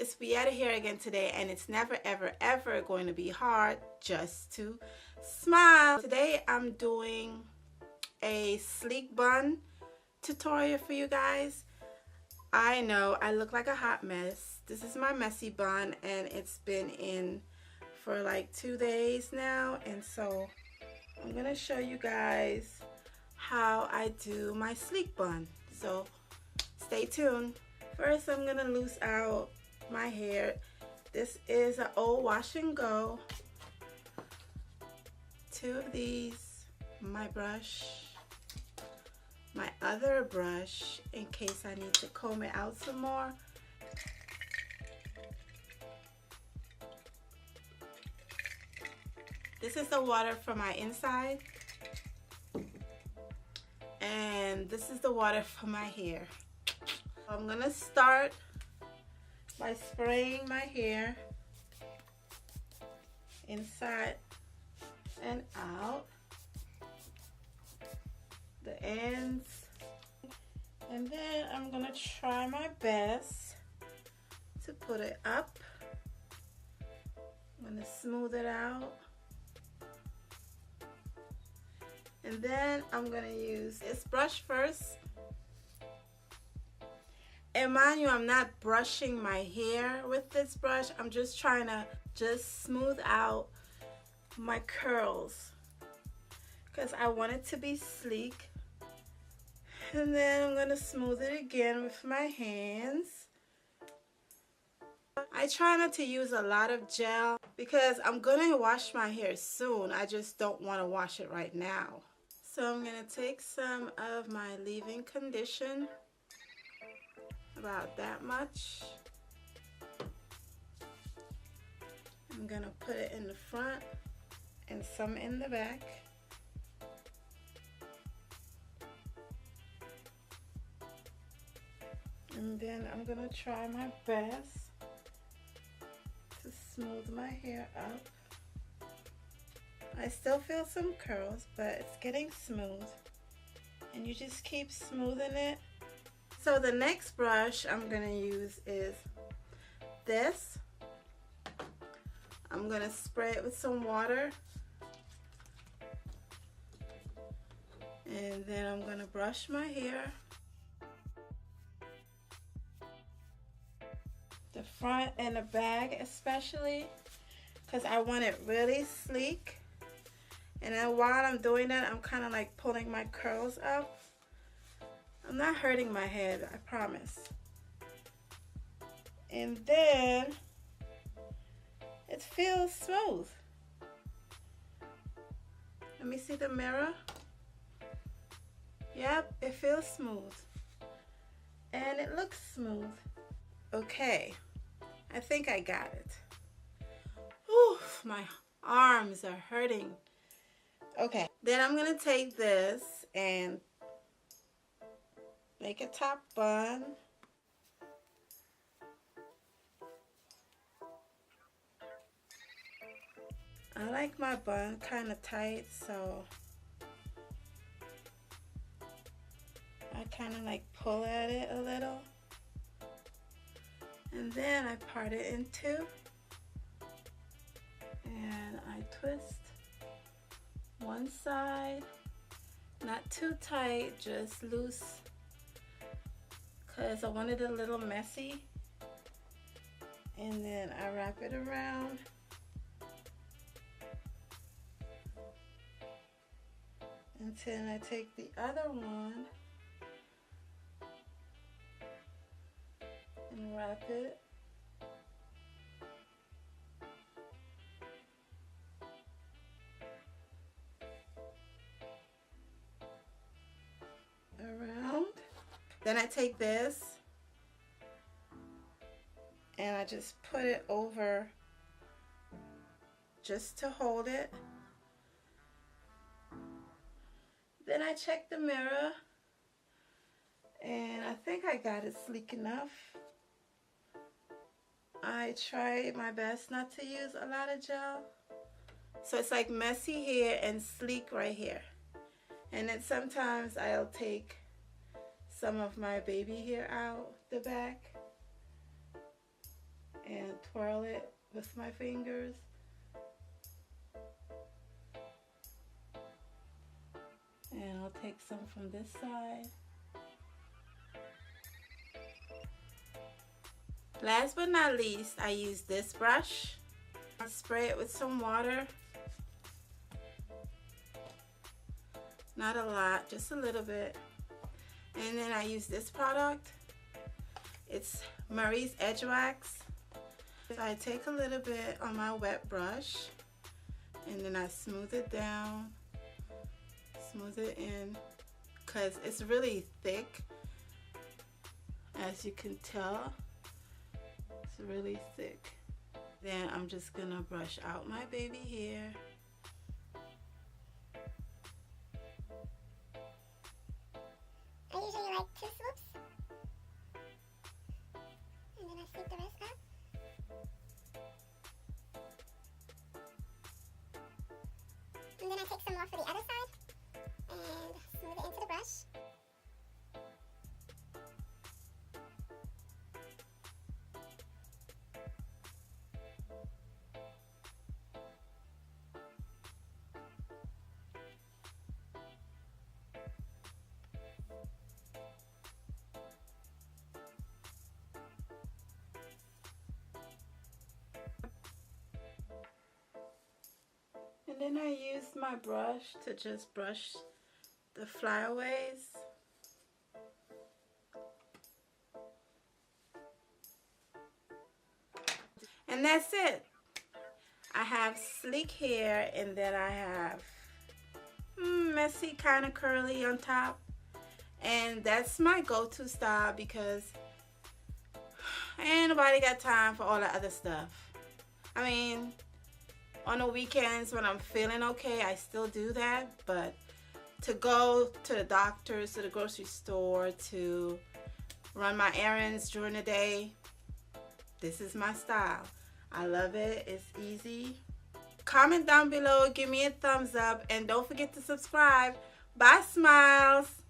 it's Beata here again today, and it's never ever going to be hard just to smile. Today I'm doing a sleek bun tutorial for you guys. I know I look like a hot mess. This is my messy bun, and it's been in for like 2 days now, and so I'm gonna show you guys how I do my sleek bun, so stay tuned. First, I'm gonna loose out my hair. This is an old wash and go. 2 of these, my brush, my other brush in case I need to comb it out some more. This is the water for my inside, and this is the water for my hair. I'm gonna start by spraying my hair inside and out, the ends, and then I'm gonna try my best to put it up. I'm gonna smooth it out, and then I'm gonna use this brush first. And mind you, I'm not brushing my hair with this brush. I'm just trying to smooth out my curls because I want it to be sleek. And then I'm gonna smooth it again with my hands. I try not to use a lot of gel because I'm gonna wash my hair soon. I just don't want to wash it right now. So I'm gonna take some of my leave-in condition, about that much. I'm gonna put it in the front and some in the back. And then I'm gonna try my best to smooth my hair up. I still feel some curls, but it's getting smooth. And you just keep smoothing it. So the next brush I'm gonna use is this. I'm gonna spray it with some water, and then I'm gonna brush my hair, the front and the back especially, because I want it really sleek. And then while I'm doing that, I'm kind of like pulling my curls up. I'm not hurting my head, I promise. And then it feels smooth. Let me see the mirror. Yep, it feels smooth. And it looks smooth. Okay, I think I got it. Whew, my arms are hurting. Okay, then I'm gonna take this and make a top bun. I like my bun kind of tight, so I kind of like pull at it a little. And then I part it in two. And I twist one side, not too tight, just loose, because I want it a little messy. And then I wrap it around. And then I take the other one and wrap it. Around. Then I take this and I just put it over just to hold it. Then I check the mirror and I think I got it sleek enough. I try my best not to use a lot of gel. So it's like messy hair and sleek right here. And then sometimes I'll take some of my baby hair out the back and twirl it with my fingers. And I'll take some from this side. Last but not least, I use this brush. I spray it with some water. Not a lot, just a little bit. And then I use this product. It's Marie's Edgewax. So I take a little bit on my wet brush and then I smooth it down, smooth it in, because it's really thick. As you can tell, it's really thick. Then I'm just gonna brush out my baby hair. I usually like 2 swoops, and then I sweep the rest up. And then I take some more for the other side and smooth it into the brush. And then I use my brush to just brush the flyaways. And that's it. I have sleek hair, and then I have messy, kind of curly on top. And that's my go-to style because ain't nobody got time for all the other stuff. I mean, on the weekends when I'm feeling okay, I still do that, but to go to the doctor's, to the grocery store, to run my errands during the day, this is my style. I love it. It's easy. Comment down below, give me a thumbs up, and don't forget to subscribe. Bye, smiles.